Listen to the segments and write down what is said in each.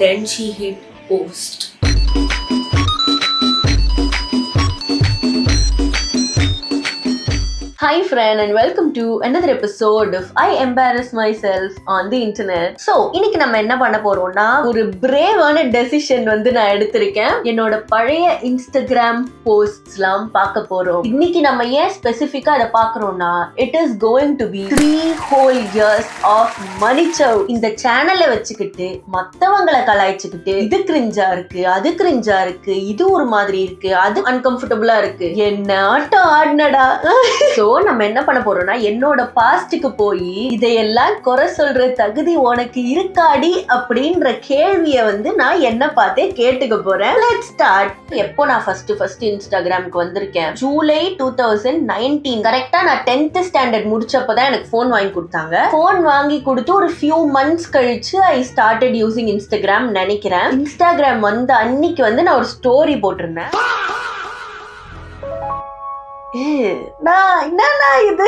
then she hit post. Hi friend and welcome to another episode of I Embarrass Myself on the Internet. So, இன்னைக்கு நம்ம என்ன பண்ண போறோம்னா ஒரு பிரேவான decision நான் எடுத்திருக்கேன். என்னோட பழைய இன்ஸ்டாகிராம் போஸ்ட்ஸ்லாம் பார்க்க போறோம். இன்னைக்கு நம்ம ஏன் ஸ்பெசிஃபிக்கா அதை பார்க்கறோம்னா it is going to be 3 whole years of மனிச்சவ். இந்த சேனலை வச்சுக்கிட்டு மத்தவங்களை கலாய்ச்சிக்கிட்டு இது கிரிஞ்சா இருக்கு, அது கிரிஞ்சா இருக்கு, இது ஒரு மாதிரி இருக்கு, அது அன்கம்ஃபர்டபுளா இருக்கு, என்ன ஆட்டம் ஆடினடா. சோ நம்ம என்ன பண்ண போறோம்னா என்னோட பாஸ்டுக்கு போய் இதையெல்லாம் குறை சொல்ற தகுதி உனக்கு இருக்காடி அப்படின்ற கேள்வியை நான் என்ன பார்த்தே கேட்டுக்க போறேன். Let's start. எப்போ நான் ஃபர்ஸ்ட் இன்ஸ்டாகிராமுக்கு வந்திருக்கேன், ஜூலை 2019. கரெக்டா நான் 10th ஸ்டாண்டர்ட் முடிச்சப்பதான் எனக்கு போன் வாங்கி கொடுத்தாங்க. போன் வாங்கி கொடுத்து ஒரு few months கழிச்சு ஐ ஸ்டார்டட் யூசிங் இன்ஸ்டாகிராம் நினைக்கிறேன். இன்ஸ்டாகிராம் வந்த அன்னைக்கு நான் ஒரு ஸ்டோரி போட்டிருந்தேன். என்னன்னா இது?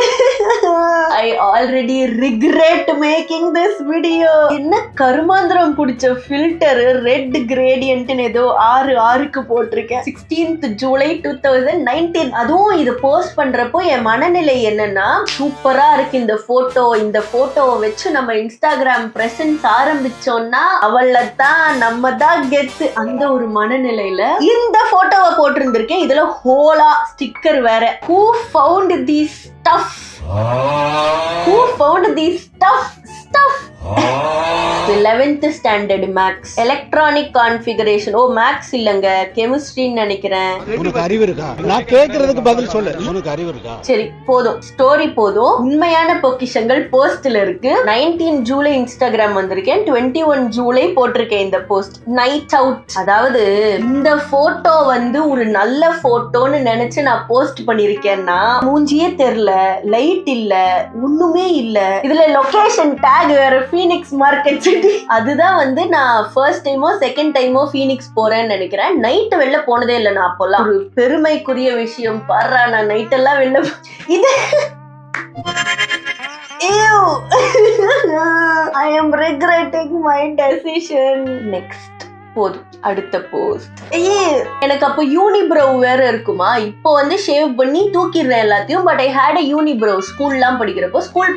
I already regret making this video. என்ன கருமாந்திரம் பிடிச்ச ஃபில்டர் ரெட் கிரேடியன்ட் ஏதோ 6 போட்டிருக்கேன். 16th ஜூலை 2019. அதுவும் இது போஸ்ட் பண்றப்போ என் மனநிலை என்னன்னா, சூப்பரா இருக்கு இந்த போட்டோவை வச்சு நம்ம இன்ஸ்டாகிராம் பிரசன்ஸ் ஆரம்பிச்சோம்னா அவளதான் நம்ம தான் கெத்து, அந்த ஒரு மனநிலையில இந்த போட்டோவை போட்டிருந்திருக்கேன். இதுல ஹோலா ஸ்டிக்கர் வேற. Who found these stuff? Who found these stuff? 11th standard maths electronic configuration. ஓ மேக்ஸ் இல்லங்க, கெமிஸ்ட்ரின்னு நினைக்கிறேன். உனக்கு அறிவு இருக்கா? நான் கேக்குறதுக்கு பதில் சொல்லு. உனக்கு அறிவு இருக்கா? சரி போதும், ஸ்டோரி போதும். உண்மையான பொக்கிஷங்கள் போஸ்ட்ல இருக்கு. 19 ஜூலை இன்ஸ்டாகிராம் வந்திருக்கேன், 21 ஜூலை போட்டிருக்கேன் இந்த போஸ்ட். Night out. அதாவது இந்த போட்டோ ஒரு நல்ல போட்டோன்னு நினைச்சு நான் போஸ்ட் பண்ணிருக்கேன்னா மூஞ்சியே தெரியல, லைட் இல்ல, ஒண்ணுமே இல்ல. இதுல லொகேஷன் டேக் வேற, ஃபீனிக்ஸ் மார்க்கெட் சிட்டி. அதுதான் நான் ஃபர்ஸ்ட் டைமோ செகண்ட் டைமோ ஃபீனிக்ஸ் போறேன்னு நினைக்கிறேன். நைட் வெளில போனதே இல்லை நான். அப்போல்லாம் ஒரு பெருமைக்குரிய விஷயம் பாரு, நான் நைட் எல்லாம் வெளில இது I am regretting my decision. Next. போதும், அடுத்த போஸ்ட். எனக்கு அப்போ யூனிப்ரோ வேற இருக்குமா. இப்போ ஷேவ் பண்ணி தூக்கிடுறேன் எல்லாத்தையும். But I hate a unibrow. School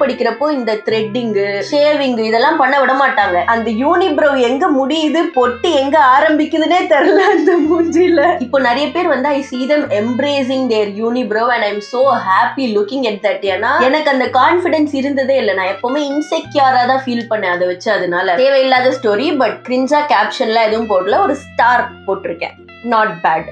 படிக்கிறப்போ இந்த த்ரெட்டிங், ஷேவிங் இதெல்லாம் பண்ண விட மாட்டாங்க. அந்த யூனிப்ரோ எங்க முடியுது, பொட்டு எங்க ஆரம்பிக்குதுன்னே தெரியல அந்த மூஞ்சில. இப்போ நிறைய பேர் I see them embracing their unibrow and I'm so happy looking at that. ஏன்னா எனக்கு அந்த கான்ஃபிடன்ஸ் இருந்ததே இல்லை. நான் எப்பவுமே இன்செக்யூரா தான் ஃபீல் பண்ணேன் அதை வச்சு. அதனால தேவையில்லாத ஸ்டோரி. பட் கிரிஞ்சா கேப்ஷன்ல எதுவும் போடல, ஒரு ஸ்டார் போட்டிருக்கேன். Not bad.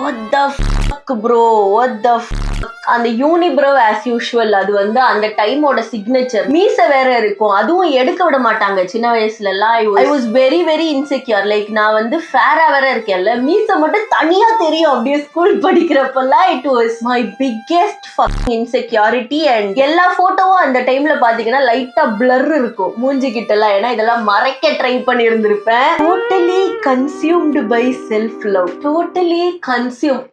What the fuck bro? What the fuck? அந்த யூனிப்ரோ as usual. அது அந்த டைமோட சிக்னேச்சர். மீச வேற இருக்கும், அதுவும் எடுக்க விட மாட்டாங்க சின்ன வயசுல எல்லாம். I was very very insecure. Like நான் ஃபேரா வேற இருக்கேன்ல, மீச மட்டும் தனியா தெரியும் அப்படியே school படிக்கிறப்பெல்லாம். It was my biggest fucking insecurity. and எல்லா போட்டோவும் அந்த டைம்ல பாத்தீங்கன்னா லைட்டா blur இருக்கும் மூஞ்சி கிட்ட எல்லாம். ஏன்னா இதெல்லாம் மறைக்க ட்ரை பண்ணி இருந்திருப்பேன். Totally consumed by self love. Totally consumed.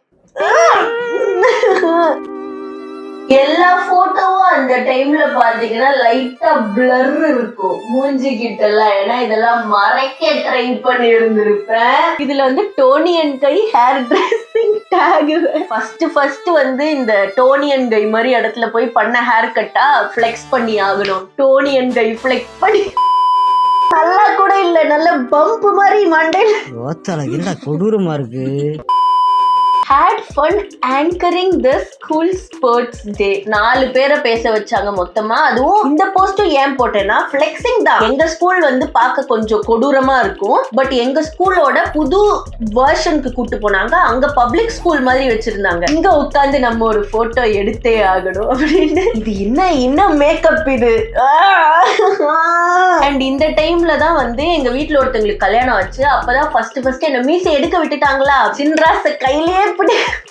எல்லா போட்டோவும் அந்த டைம்ல பாத்தீங்கன்னா லைட்டா பிளர் இருக்கும் மூஞ்சி கிட்ட எல்லாம். ஏன்னா இதெல்லாம் மறைக்க ட்ரை பண்ணி இருந்திருப்பேன். இதுல Toni and Guy hair dressing tag. First இந்த டோனி அண்ட் கை மாதிரி இடத்துல போய் பண்ண ஹேர் கட்டா ஃபிளெக்ஸ் பண்ணி ஆகணும். டோனி அண்ட் கை ஃபிளெக்ஸ் பண்ணி நல்லா கூட இல்ல, நல்ல பம்ப் மாதிரி மண்டையில. கொடூரமா இருக்கு. had fun anchoring the school sports day. 4 பேரை பேச வச்சாங்க மொத்தமா. அதுவும் இந்த போஸ்டும் ஏன் போட்டேன்னா ஃபிளெக்சிங் தான். எங்க ஸ்கூல் பார்க்க கொஞ்சம் கொடூரமா இருக்கும். பட் எங்க ஸ்கூலோட புது வெர்ஷனுக்கு கூட்டு போனாங்க. அங்க பப்ளிக் ஸ்கூல் மாதிரி வச்சிருந்தாங்க. இங்க உட்கார்ந்து நம்ம ஒரு போட்டோ எடுத்தே ஆகணும் அப்படின்னு. இது என்ன மேக்கப் இது. அண்ட் இந்த டைம்ல தான் எங்க வீட்டுல ஒருத்தவங்களுக்கு கல்யாணம் ஆச்சு. அப்பதான் ஃபர்ஸ்ட் என்ன மீசை எடுக்க விட்டுட்டாங்களா. சின்ராச கையிலேயே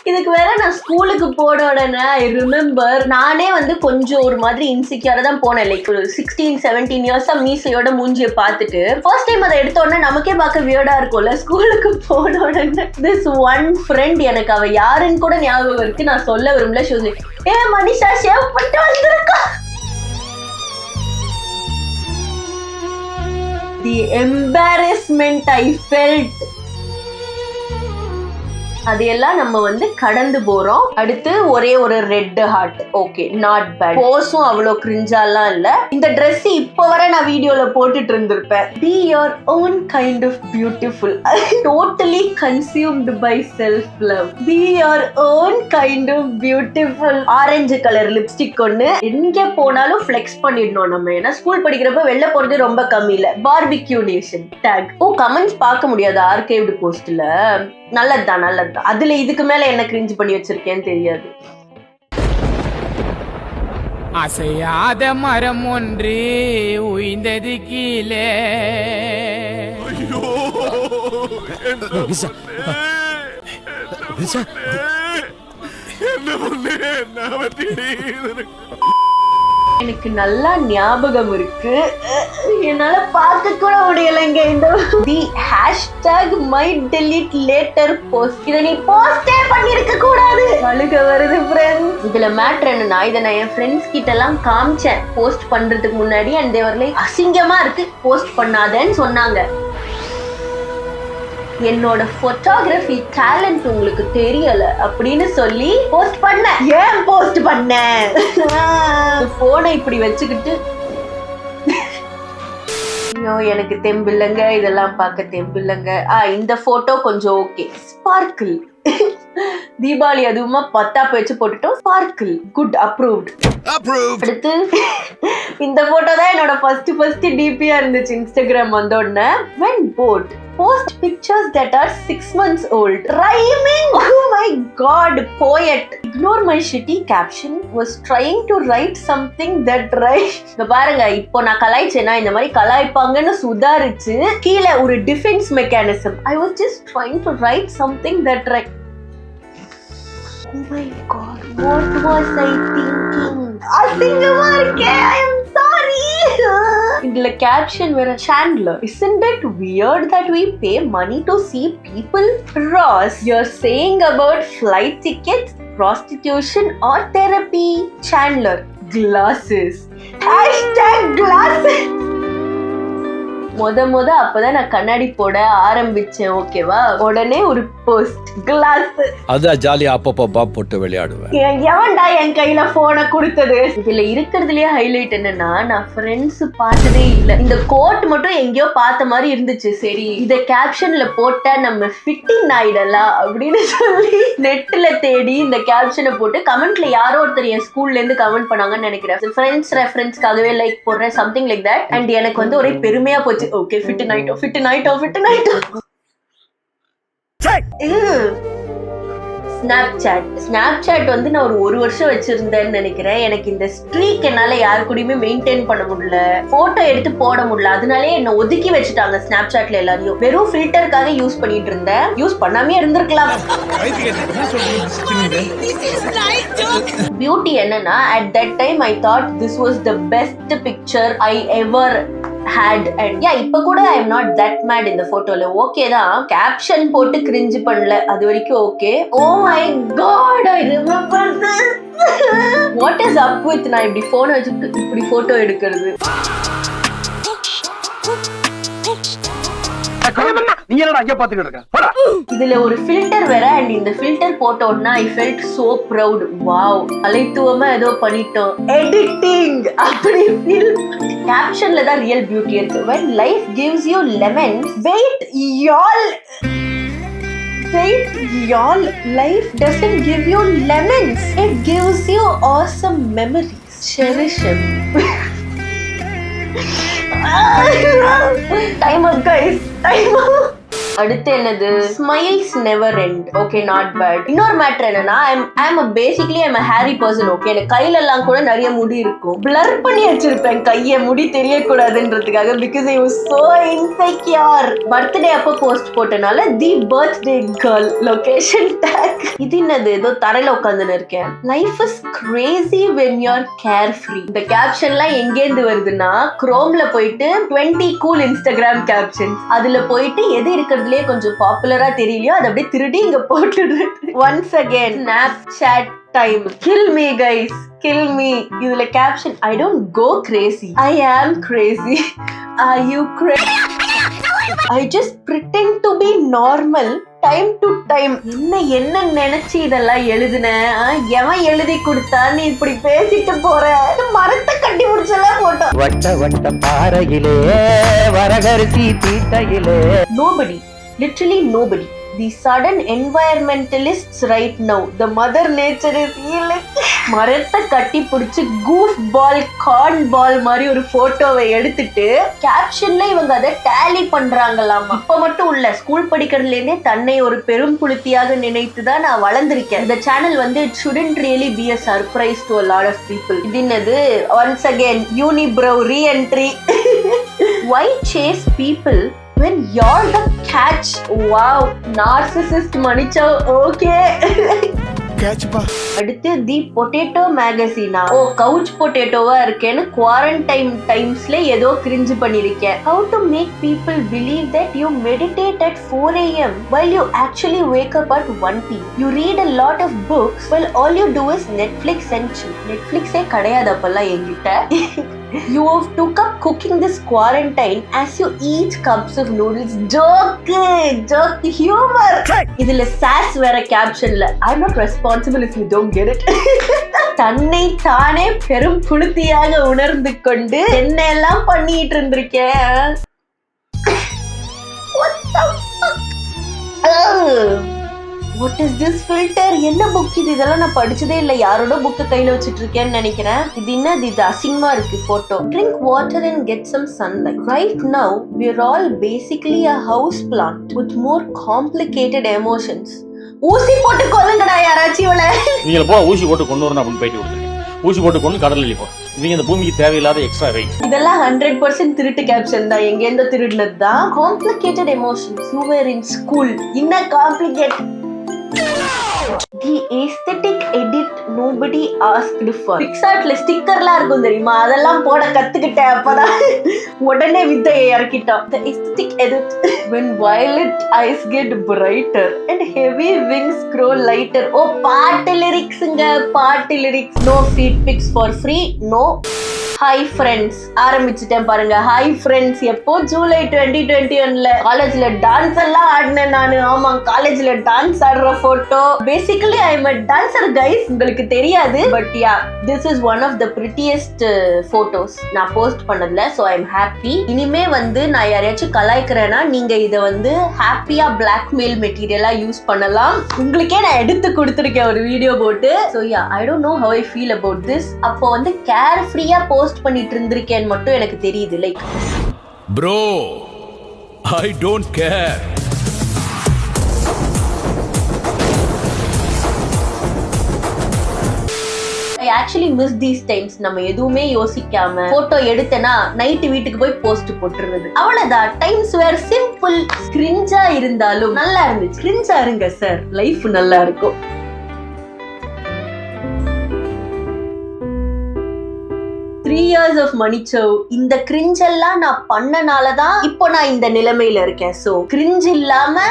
இதுக்கு வேற நான் ஸ்கூலுக்கு போன உடனே ஐ ரிமெம்பர் நானே கொஞ்சம் ஒரு மாதிரி இன்செக்யூரா தான் போனேன். லைக் ஒரு 16-17 இயர்ஸா மீசையோட மூஞ்சியை பார்த்துட்டு ஃபர்ஸ்ட் டைம் அதை எடுத்த உடனே நமக்கே பார்க்க வியர்டா இருக்கும்ல. ஸ்கூலுக்கு போன உடனே திஸ் ஒன் ஃப்ரெண்ட், எனக்கு அவ யாருன்னு கூட ஞாபகம் இருக்கு, நான் சொல்ல விரும்பல. ஷூஸ் மனிஷா ஷேவ் பண்ணிட்டு வந்திருக்கா. The embarrassment I felt. அதையெல்லாம் நம்ம வந்து கடந்து போறோம். அடுத்து ஒரே ஒரு red heart. Okay, not bad. போஸும் அவ்வளோ கிரிஞ்சாலாம் இல்ல. இந்த ட்ரெஸ் இப்போ வர நான் வீடியோல போட்டுட்டு இருந்திருப்பேன். Be your own kind of beautiful. Totally consumed by self love. Be your own kind of beautiful. Orange colour lipstick ஒண்ணு. எங்க போனாலும் ஃபிளெக்ஸ் பண்ணிடணும் நம்ம. ஏன்னா ஸ்கூல் படிக்கிறப்ப வெளில போறது ரொம்ப கம்மி இல்ல. Barbecue nation tag. Oh, comments பார்க்க முடியாது ஆர்கைவ்டு போஸ்ட்ல. நல்லதுதான் நல்லதுதான். அதுல இதுக்கு மேல என்ன கிரிஞ்ச் பண்ணி வச்சிருக்கேன்னு தெரியாது. அசையாத மரம் ஒன்று உய்ந்தது கீழே. எனக்கு நல்லா ஞாபகம் இருக்கு. என்னால பார்க்க கூட முடியலைங்க இந்த தி hashtag might delete later post. இதை நீ போஸ்டே பண்ணிருக்க கூடாது. அழுக வருது ஃப்ரெண்ட்ஸ். இதுல மேட்டர் என்னன்னா, இதை நான் என் ஃப்ரெண்ட்ஸ் கிட்ட எல்லாம் காமிச்சேன் போஸ்ட் பண்றதுக்கு முன்னாடி. அண்ட் they were like, அசிங்கமா இருக்கு போஸ்ட் பண்ணாதேன்னு சொன்னாங்க. என்னோட போட்டோகிராஃபி டேலண்ட் உங்களுக்கு தெரியல அப்படின்னு சொல்லி போஸ்ட் பண்ண. ஏன் போஸ்ட் பண்ண? போனை இப்படி வச்சுக்கிட்டு ஐயோ எனக்கு தெம்பில்லைங்க, இதெல்லாம் பார்க்க தெம்பில்லைங்க. இந்த போட்டோ கொஞ்சம் ஓகே. ஸ்பார்க்கிள். தீபாவளி அதுவுமா பத்தாப்பு வச்சு போட்டுட்டோம். Sparkle good, approved. அடுத்து இந்த போட்டோ தான் என்னோட ஃபர்ஸ்ட் டிபியா இருந்துச்சு இன்ஸ்டாகிராம் வந்த உடனே. when bored post pictures that are 6 months old. Rhyming. Oh my god, poet. Ignore my shitty caption. Was trying to write something that right. இங்க பாருங்க, இப்போ நான் கலாய்ச்சேனா இந்த மாதிரி கலாய்ப்பாங்கன்னு சுதாரிச்சு கீழே ஒரு defence mechanism. I was just trying to write something that right. Oh my god, what was I thinking? அசிங்கமா இருக்கே. I am sorry. இதுல கேப்ஷன் வேற. Chandler, isn't it weird that we pay money to see people? Ross, you're saying about flight tickets, prostitution or therapy? Chandler, glasses. #glasses. மொத அப்பதான் நான் கண்ணாடி போட ஆரம்பிச்சேன். ஓகேவா, உடனே ஒரு போஸ்ட் கிளாஸ். அதான் ஜாலியா அப்பப்போ போட்டு விளையாடுவேன். எவன்டா என் கையில போனை கொடுத்தது? இதுல இருக்கிறதுலயே ஹைலைட் என்னன்னா, நான் ஃப்ரெண்ட்ஸ் பார்த்ததே இல்ல. இந்த கோட் மட்டும் எங்கேயோ பார்த்த மாதிரி இருந்துச்சு. சரி, இத கேப்ஷன்ல போட்டா நம்ம ஃபிட்டிங் ஆயிடலாம் அப்படின்னு சொல்லி நெட்ல தேடி இந்த கேப்ஷனை போட்டு கமெண்ட்ல யாரோ ஒருத்தர் என் ஸ்கூல்ல இருந்து கமெண்ட் பண்ணாங்கன்னு நினைக்கிறேன். ஃப்ரெண்ட்ஸ் ரெஃபரன்ஸ்க்காகவே லைக் போடுறேன், சம்திங் லைக் தட். அண்ட் எனக்கு வந்து ஒரே பெருமையா போச்சு. Okay, fit நைட்டோ. ஸ்னாப்சாட் வந்து நான் ஒரு வருஷம் வச்சிருந்தேன்னு நினைக்கிறேன். எனக்கு இந்த ஸ்ட்ரீக் என்னால யாரு கூடயுமே மெயின்டைன் பண்ண முடியல, போட்டோ எடுத்து போட முடியல. அதனாலே என்ன ஒதுக்கி வச்சுட்டாங்க ஸ்னாப்சாட்ல. எல்லாரையும் வெறும் ஃபில்டருக்காக யூஸ் பண்ணிட்டு இருந்தேன். யூஸ் பண்ணாமே இருந்திருக்கலாம். பியூட்டி என்னன்னா, at that time I thought this was the best picture I ever had. And yeah, இப்ப கூட I am not that mad in the photoல. ஓகே தான், கேப்ஷன் போட்டு கிரிஞ்ச் பண்ணல, அது வரைக்கும் okay. Oh my god, I remember this. What is up with நான் இப்படி போன் வச்சுட்டு இப்படி போட்டோ எடுக்கிறது? இதுல ஒரு ஃபில்டர் வேற. அண்ட் இந்த ஃபில்டர் போட்டோம்னா I felt so proud. Wow, அலைத்துவமா ஏதோ பண்ணிட்டோம். எடிட்டிங் அப்படி ஃபீல். கேப்ஷன்ல தான் ரியல் பியூட்டி இருக்கு. when life gives you lemons, wait y'all, life doesn't give you lemons, it gives you awesome memories. Cherish them. Time up guys, time up. அடுத்து என்னது? Smiles never end. Okay, not bad. இன்னொரு matter என்னன்னா, I'm a hairy person. Okay, எனக்கு கையில எல்லாம் கூட நிறைய முடி இருக்கும். பிளர் பண்ணி வச்சிருப்பேன் கைய, முடி தெரியக்கூடாதுன்றதுக்காக. Because I was so insecure. Birthday அப்போ போஸ்ட் போட்டனால the birthday girl location tag. இது என்னது? ஏதோ தரையில உட்காந்துன்னு இருக்கேன். Life is crazy when you are carefree. இந்த கேப்ஷன்லாம் எங்கேருந்து வருதுன்னா, குரோம்ல போயிட்டு 20 கூல் இன்ஸ்டாகிராம் கேப்ஷன்ஸ், அதுல போயிட்டு எது இருக்கிறது கொஞ்சம் பாப்புலரா தெரியலையோ அதை அப்படியே திருடி இங்க போட்டுடுறது. Once again Snapchat time. Kill me guys, kill me. இதுல caption, I don't go crazy, I am crazy. Are you crazy? I just pretend to be normal time to time. என்ன நினைச்சு இதெல்லாம் எழுதுன? எவன் எழுதி கொடுத்தான்னு இப்படி பேசிட்டு போற? மரத்தை கட்டி முடிச்செல்லாம் போட்டோம். வட்ட வட்ட பாறையிலே வரகரிசி தீட்டையிலே. Nobody, literally nobody. The sudden environmentalists right now, the mother nature is healing. மரத்தை கட்டி பிடிச்சி கூஃப் பால் கார்ன் பால் மாதிரி ஒரு போட்டோவை எடுத்துட்டு கேப்ஷன்ல இவங்க அதை டேலி பண்றாங்களாம். இப்ப மட்டும் இல்ல, ஸ்கூல் படிக்கிறதுல இருந்தே தன்னை ஒரு பெரும் புளுத்தியாக நினைத்துதான் நான் வளர்ந்திருக்கேன். இந்த சேனல் வந்து it shouldn't really be a surprise to a lot of people. இது என்னது? once again unibrow re-entry. Why chase people when you're the catch? Wow, narcissist Manichav. Okay. கேட்ச்பா. அடுத்து தி பொட்டேட்டோ மேகசினா. ஓ, கவுச் பொட்டேட்டோவா இருக்கேன்னு குவாரண்டைன் டைம்ஸ்ல ஏதோ கிரிஞ்சு பண்ணிருக்கேன். How to make people believe that you meditate at 4 AM while you actually wake up at 1 PM. You read a lot of books while all you do is Netflix and chill. Netflixே கிடையாது அப்பெல்லாம் என்கிட்ட. You have took up cooking this quarantine as you eat cups of noodles. Joke humor. இதுல sauce வேற கேப்ஷன்ல. I'm not responsible if you don't get it. தன்னை தானே பெரும் புளுத்தியாக உணர்ந்து கொண்டு என்னெல்லாம் பண்ணிட்டு இருந்திருக்கேன். What the fuck? What is this filter? என்ன புக் இது? இதெல்லாம் நான் படிச்சதே இல்ல. யாரோட புக்க கையில வச்சிட்டு இருக்கேன்னு நினைக்கிறேன். இது என்னது? இது அசிங்கமா இருக்கு photo. Drink water and get some sunlight. Right now we're all basically a house plant with more complicated emotions. ஊசி போட்டு கொல்லுங்கடா யாராச்சும் இவளை. நீங்க போ ஊசி போட்டு கொண்டு வரணும் அப்படின்னு போயிட்டு கொடுத்துருங்க. ஊசி போட்டு கொண்டு கடலில் போ. இவங்க இந்த பூமிக்கு தேவையில்லாத எக்ஸ்ட்ரா வெயிட். இதெல்லாம் 100% திருட்டு கேப்ஷன் தான். எங்க எந்த திருடுனது தான்? Complicated emotions. You were in school. இன்ன complicated. The aesthetic edit nobody asked for. Pixartல ஸ்டிக்கர்லாம் இருக்கும் தெரியுமா? அதெல்லாம் போட கத்துக்கிட்டேன். அப்பதான் உடனே வித்தையை இறக்கிட்டோம். The aesthetic edit. When violet eyes get brighter and heavy wings grow lighter. ஓ, பாட்டு லிரிக்ஸ்ங்க, பாட்டு lyrics. No feed pics for free. No. Hi friends ஆரம்பிச்சுட்டேன் பாருங்க. ஹாய் ஃப்ரெண்ட்ஸ் எப்போ? ஜூலை 2021ல காலேஜ்ல டான்ஸ் எல்லாம் ஆடினேன் நானு. ஆமா, காலேஜ்ல டான்ஸ் ஆடுற photo. Basically I am a dancer guys. உங்களுக்கு தெரியாது, but ya, this is one of the prettiest photos நான் போஸ்ட் பண்ணதுல. So I am happy. இனிமே வந்து நான் யாரையாச்சும் கலாய்க்கிறேன்னா நீங்க இதை வந்து ஹாப்பியா பிளாக்மெயில் மெட்டீரியலா யூஸ் பண்ணலாம். உங்களுக்கே நான் எடுத்து கொடுத்துருக்கேன் ஒரு வீடியோ போட்டு. So yeah, I don't know how I feel about this. அப்போ வந்து கேர் ஃப்ரீயா போஸ்ட் பண்ணிட்டு இருந்திருக்கேன்னு மட்டும் எனக்கு தெரியுது. Like bro, I don't care. I actually miss these times. நம்ம எதுவுமே யோசிக்காம போட்டோ எடுத்தேனா நைட்டு வீட்டுக்கு போய் போஸ்ட் போட்டுருந்தது. அவ்வளவுதான். டைம்ஸ் வேர் சிம்பிள். கிரிஞ்சா இருந்தாலும் நல்லா இருந்துச்சு. கிரிஞ்சா இருங்க சார், லைஃப் நல்லா இருக்கும். 3 years of Manichav. இந்த கிரிஞ்ச் எல்லாம் நான் பண்ணனாலதான் இப்போ நான் இந்த நிலைமையில இருக்கேன். சோ கிரிஞ்ச் இல்லாம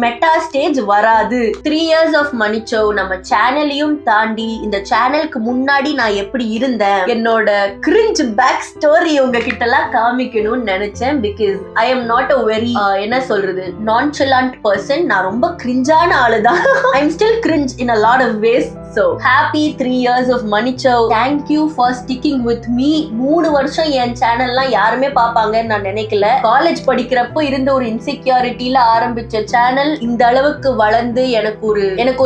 மெட்டா ஸ்டேஜ் வராது. 3 years of Manichav நம்ம சேனலையும் தாண்டி இந்த சேனலுக்கு முன்னாடி நான் எப்படி இருந்தேன், என்னோட கிரிஞ்ச் பேக் ஸ்டோரி உங்ககிட்ட எல்லாம் காமிக்கணும்னு நினைச்சேன். Because I am not a very என்ன சொல்றது நான்சலண்ட் பர்சன். நான் ரொம்ப கிரிஞ்சான ஆளுதான். I am still cringe in a lot of ways. So happy 3 years of Manichav. Thank you for sticking with me. 3 வருஷம் என் சேனல்லாம் யாருமே பாப்பாங்கன்னு நான் நினைக்கல. காலேஜ் படிக்கிறப்போ இருந்த ஒரு இன்செக்யூரிட்டில ஆரம்பிச்ச சேனல் இந்த அளவுக்கு வளர்ந்து எனக்கு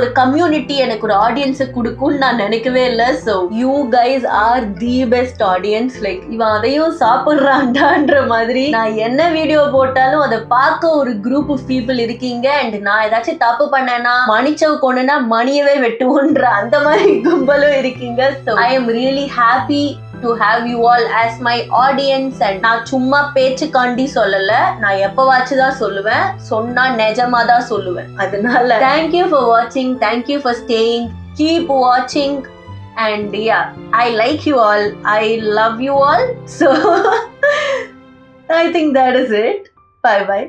ஒரு கம்யூனிட்டி, எனக்கு ஒரு ஆடியன்ஸை கொடுக்கும்னு நான் நினைக்கவே இல்லை. So you guys are the best audience. Like இவன் அதையும் சாப்பிடுறான்டான்ற மாதிரி நான் என்ன வீடியோ போட்டாலும் அதை பார்க்க ஒரு குரூப் ஆஃப் பீப்புள் இருக்கீங்க. அண்ட் நான் ஏதாச்சும் தப்பு பண்ணேன்னா Manichav கொண்டுனா மணியவே வெட்டுவோன்ற அந்த மாதிரி கும்பலும் இருக்கீங்க. So I am really happy to have you all as my audience. and நான் சும்மா பேச்சுக்காண்டி சொல்லல, நான் எப்பவாச்சுதான் சொல்லுவேன். சொன்னா நிஜமா தான் சொல்லுவேன். அதனால thank you for watching, thank you for staying, keep watching, and yeah, I like you all, I love you all. So I think that is it. Bye bye.